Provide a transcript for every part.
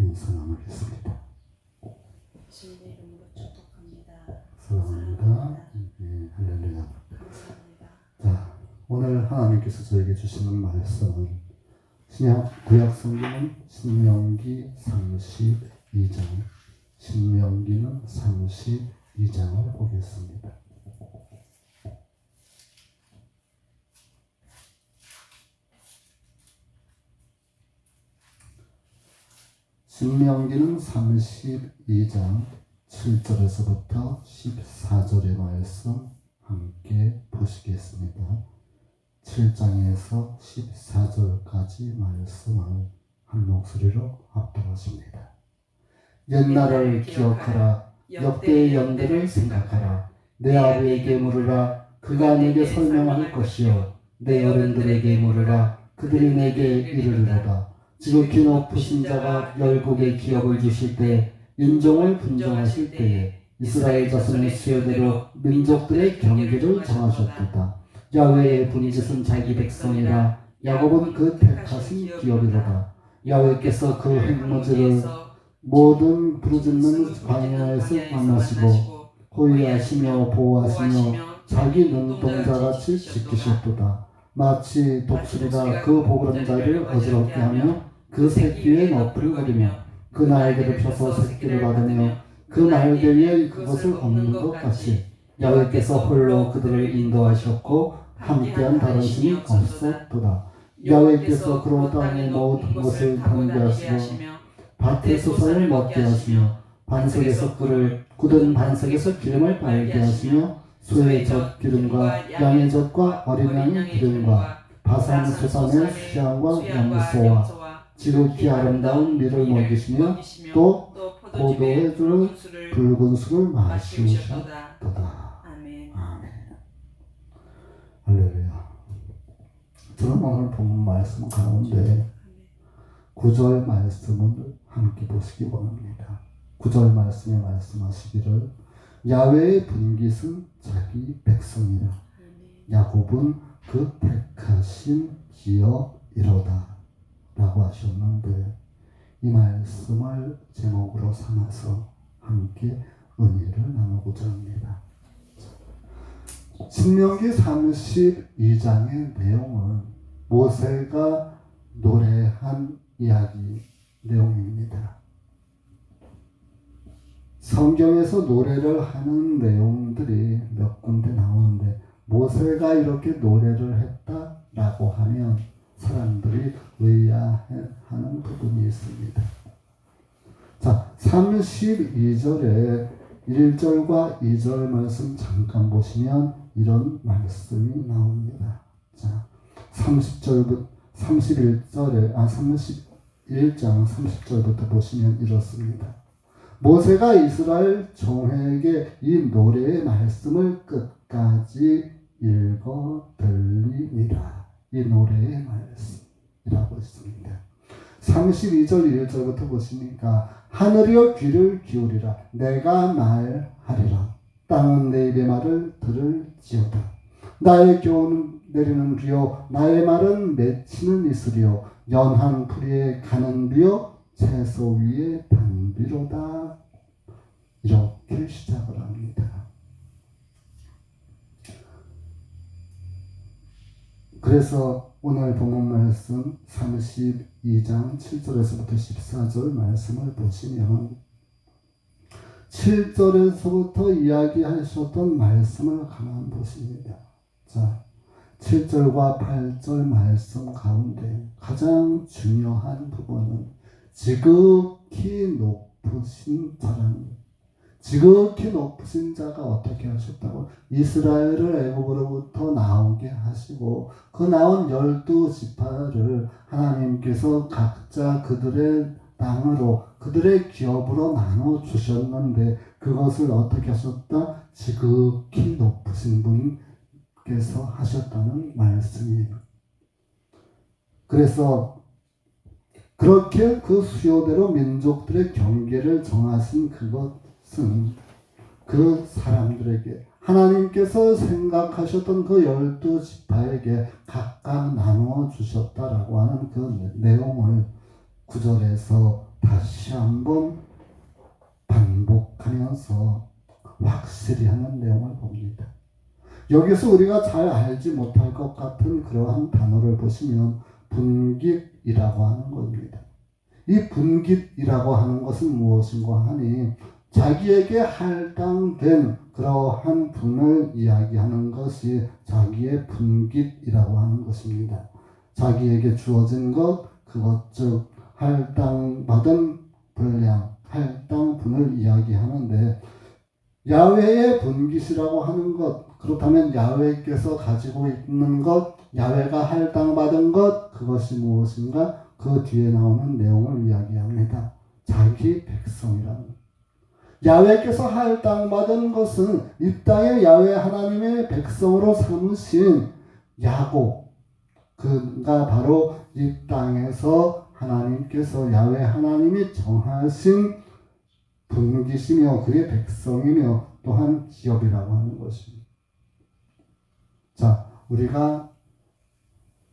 인사 나누겠습니다. 주님의 이름으로 축복합니다. 사랑합니다. 네, 할렐루야. 감사합니다. 자, 오늘 하나님께서 저에게 주시는 말씀은 구약 성경은 신명기 32장, 신명기는 32장을 보겠습니다. 신명기는 32장 7절에서부터 14절의 말씀 함께 보시겠습니다. 7장에서 14절까지 말씀을 한 목소리로 합독하십니다. 옛날을 기억하라. 역대의 영들을 생각하라. 내 아비에게 물으라. 그가 내게 설명할 것이요. 내 어른들에게 물으라. 그들이 내게 이르리로다. 지극히 높으신 자가 열국의 기업을 주실 때, 인종을 분정하실 때에 이스라엘 자손의 수요대로 민족들의 경계를 정하셨도다. 야훼의 분깃은 자기 백성이라. 야곱은 그 택하신 기업이로다. 야훼께서 그 횡모지를 모든 부르짖는 광야에서 만나시고 호위하시며 보호하시며 자기 눈동자같이 지키셨도다. 마치 독수리가 그 보그람자를 어지럽게 하며 그 새끼의 너풀을 거리며 그 날개를 펴서 새끼를 받으며 그 날개 위에 그것을 엎는 것 같이 야훼께서 홀로 그들을 인도하셨고 함께한 다른 신이 없었도다. 야훼께서 그로 땅의 모든 것을 다니게 하시며 밭의 수산을 먹게 하시며 반석에서 꿀을 굳은 반석에서 기름을 빨게 하시며 소의 젖 기름과 양의 젖과 어린 양의 기름과 바산 수산의 수양과 염소와 지극히 아름다운 밀을 먹이시며 또 포도의 붉은 술을 마시우셨도다. 아멘. 할렐루야. 저는 오늘 본 말씀 가운데 9절 말씀을 함께 보시기 원합니다. 9절 말씀에 말씀하시기를 야훼의 분깃은 자기 백성이라. 야곱은 그 택하신 기업이로다 라고 하셨는데, 이 말씀을 제목으로 삼아서 함께 은혜를 나누고자 합니다. 신명기 32장의 내용은 모세가 노래한 이야기 내용입니다. 성경에서 노래를 하는 내용들이 몇 군데 나오는데, 모세가 이렇게 노래를 했다라고 하면 사람들이 의아해하는 부분이 있습니다. 자, 32절에 1절과 2절 말씀 잠깐 보시면 이런 말씀이 나옵니다. 자, 31장 30절부터 보시면 이렇습니다. 모세가 이스라엘 종에게 이 노래의 말씀을 끝까지 읽어 들리니라. 이 노래의 말씀이라고 했습니다. 32절 1절부터 보시니까 하늘이여 귀를 기울이라. 내가 말하리라. 땅은 내 입의 말을 들을지어다. 나의 교훈은 내리는 비요 나의 말은 맺히는 이슬이요 연한 풀이에 가는 비요 채소 위에 단비로다. 이렇게 시작을 합니다. 그래서 오늘 본문 말씀 32장 7절에서부터 14절 말씀을 보시면 7절에서부터 이야기하셨던 말씀을 가만 보십니다. 자, 7절과 8절 말씀 가운데 가장 중요한 부분은 지극히 높으신 자라는, 지극히 높으신 자가 어떻게 하셨다고? 이스라엘을 애굽으로부터 나오게 하시고 그 나온 12지파를 하나님께서 각자 그들의 땅으로 그들의 기업으로 나눠 주셨는데, 그것을 어떻게 하셨다? 지극히 높으신 분께서 하셨다는 말씀이에요. 그래서 그렇게 그 수요대로 민족들의 경계를 정하신 그것은 그 사람들에게 하나님께서 생각하셨던 그 12지파에게 각각 나누어 주셨다라고 하는 그 내용을 9절에서 다시 한번 반복하면서 확실히 하는 내용을 봅니다. 여기서 우리가 잘 알지 못할 것 같은 그러한 단어를 보시면 분깃이라고 하는 겁니다. 이 분깃이라고 하는 것은 무엇인가 하니 자기에게 할당된 그러한 분을 이야기하는 것이 자기의 분깃이라고 하는 것입니다. 자기에게 주어진 것, 그것 즉 할당받은 분량, 할당분을 이야기하는데 야훼의 분깃이라고 하는 것, 그렇다면 야훼께서 가지고 있는 것, 야훼가 할당받은 것, 그것이 무엇인가? 그 뒤에 나오는 내용을 이야기합니다. 자기 백성이라는. 야훼께서 할당받은 것은 이 땅에 야훼 하나님의 백성으로 삼으신 야곱, 그가 바로 이 땅에서 하나님께서 야훼 하나님이 정하신 분깃이며 그의 백성이며 또한 기업이라고 하는 것입니다. 자, 우리가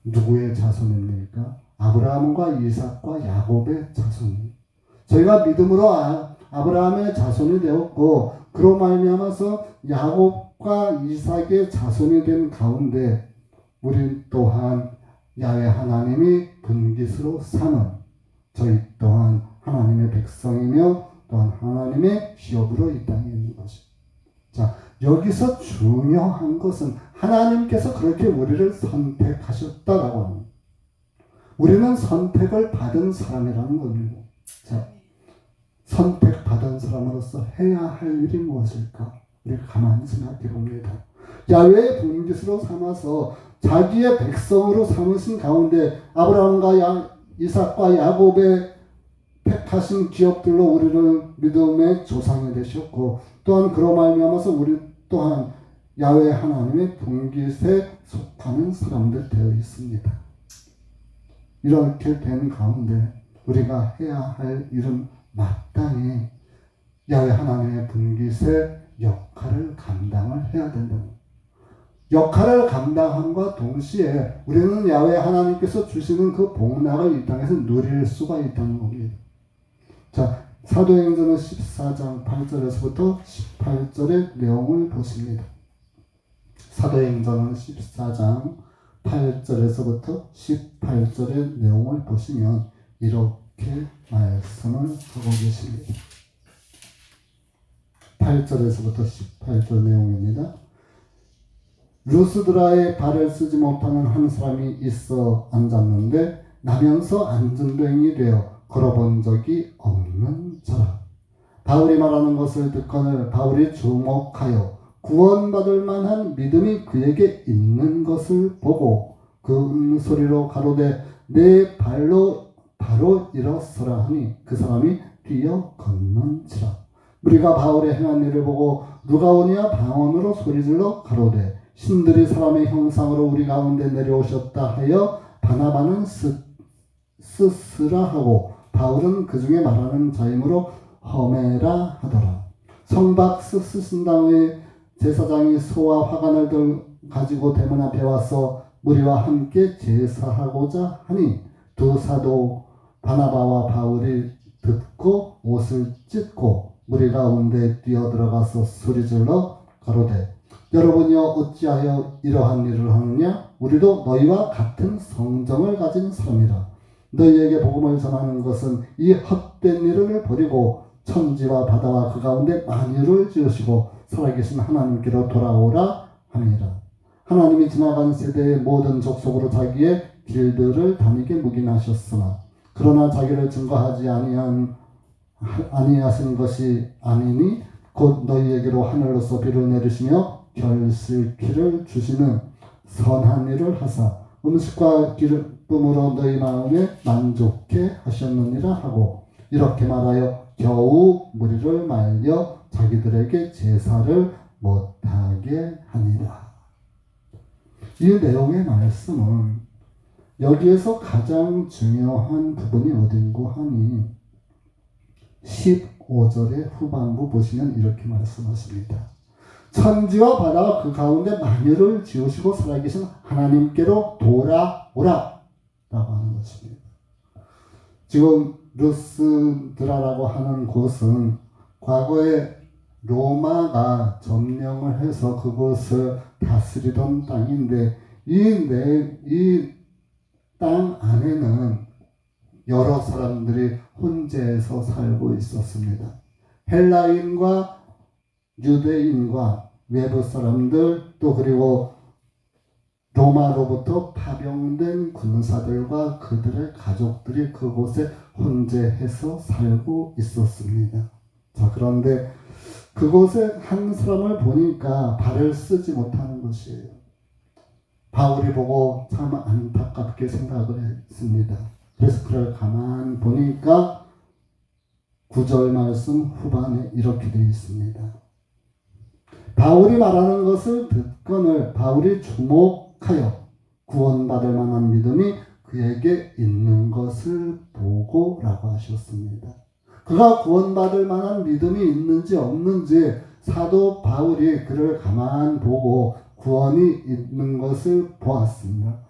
누구의 자손입니까? 아브라함과 이삭과 야곱의 자손입니다. 저희가 믿음으로 아브라함의 자손이 되었고 그로 말미암아서 야곱과 이삭의 자손이 된 가운데 우리 또한 야훼 하나님이 분깃으로 삼은 저희 또한 하나님의 백성이며 또한 하나님의 기업으로 이 땅에 있는 것입니다. 자, 여기서 중요한 것은 하나님께서 그렇게 우리를 선택하셨다라고 합니다. 우리는 선택을 받은 사람이라는 겁니다. 자, 선택받은 사람으로서 해야 할 일이 무엇일까? 우리가 가만히 생각해 봅니다. 야훼의 분깃으로 삼아서 자기의 백성으로 삼으신 가운데 아브라함과 이삭과 야곱의 택하신 기업들로 우리를 믿음의 조상이 되셨고 또한 그로 말미암아서 우리 또한 야훼 하나님의 분깃에 속하는 사람들 되어 있습니다. 이렇게 된 가운데 우리가 해야 할 일은 마땅히 야훼 하나님의 분깃의 역할을 감당을 해야 된다. 역할을 감당함과 동시에 우리는 야훼 하나님께서 주시는 그 복락을 이 땅에서 누릴 수가 있다는 겁니다. 자, 사도행전은 14장 8절에서부터 18절의 내용을 보십니다. 사도행전은 14장 8절에서부터 18절의 내용을 보시면 이렇게 말씀을 하고 계십니다. 8절에서부터 18절 내용입니다. 루스드라에 발을 쓰지 못하는 한 사람이 있어 앉았는데 나면서 앉은 뱅이 되어 걸어본 적이 없는 자라. 바울이 말하는 것을 듣거늘 바울이 주목하여 구원받을 만한 믿음이 그에게 있는 것을 보고 그 소리로 가로되 내 발로 바로 일어서라 하니 그 사람이 뛰어 걷는지라. 우리가 바울의 행한 일을 보고 누가 오냐 방언으로 소리질러 가로되 신들이 사람의 형상으로 우리 가운데 내려오셨다 하여 바나바는 스스라 하고 바울은 그 중에 말하는 자이므로 허메라 하더라. 성박 스스신당의 제사장이 소와 화관을 가지고 대문 앞에 와서 무리와 함께 제사하고자 하니 두 사도 바나바와 바울이 듣고 옷을 찢고 무리 가운데 뛰어들어가서 소리질러 가로되 여러분이여 어찌하여 이러한 일을 하느냐? 우리도 너희와 같은 성정을 가진 사람이라. 너희에게 복음을 전하는 것은 이 헛된 일을 버리고 천지와 바다와 그 가운데 만유를 지으시고 살아계신 하나님께로 돌아오라 하니라. 하나님이 지나간 세대의 모든 족속으로 자기의 길들을 다니게 묵인하셨으나 그러나 자기를 증거하지 아니하신 것이 아니니 곧 너희에게로 하늘로서 비를 내리시며 결실키를 주시는 선한 일을 하사 음식과 기름으로 너희 마음에 만족해 하셨느니라 하고 이렇게 말하여 겨우 무리를 말려 자기들에게 제사를 못하게 하니라. 이 내용의 말씀은 여기에서 가장 중요한 부분이 어딘고 하니 15절의 후반부 보시면 이렇게 말씀하십니다. 천지와 바다와 그 가운데 만유를 지으시고 살아계신 하나님께로 돌아오라 라고 하는 것입니다. 지금 루스드라라고 하는 곳은 과거에 로마가 점령을 해서 그곳을 다스리던 땅인데 이 땅 안에는 여러 사람들이 혼재해서 살고 있었습니다. 헬라인과 유대인과 외부 사람들 또 그리고 로마로부터 파병된 군사들과 그들의 가족들이 그곳에 혼재해서 살고 있었습니다. 자, 그런데 그곳에 한 사람을 보니까 발을 쓰지 못하는 것이에요. 바울이 보고 참 안타깝게 생각을 했습니다. 그래서 그를 가만 보니까 9절 말씀 후반에 이렇게 되어 있습니다. 바울이 말하는 것을 듣거늘 바울이 주목하여 구원받을 만한 믿음이 그에게 있는 것을 보고 라고 하셨습니다. 그가 구원받을 만한 믿음이 있는지 없는지 사도 바울이 그를 가만 보고 구원이 있는 것을 보았습니다.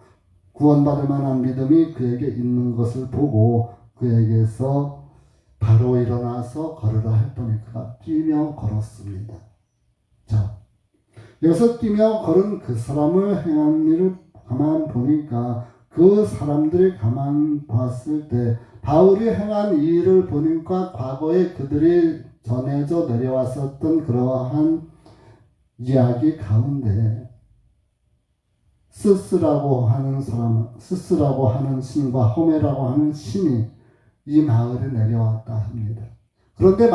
구원받을 만한 믿음이 그에게 있는 것을 보고 그에게서 바로 일어나서 걸으라 했더니 그가 뛰며 걸었습니다. 자, 여기서 뛰며 걸은 그 사람을 행한 일을 가만 보니까 그 사람들이 가만 봤을 때 바울이 행한 이 일을 보니까 과거에 그들이 전해져 내려왔었던 그러한 이야기 가운데 스스라고 하는 신과 호메라고 하는 신이 이 마을에 내려왔다 합니다. 그런데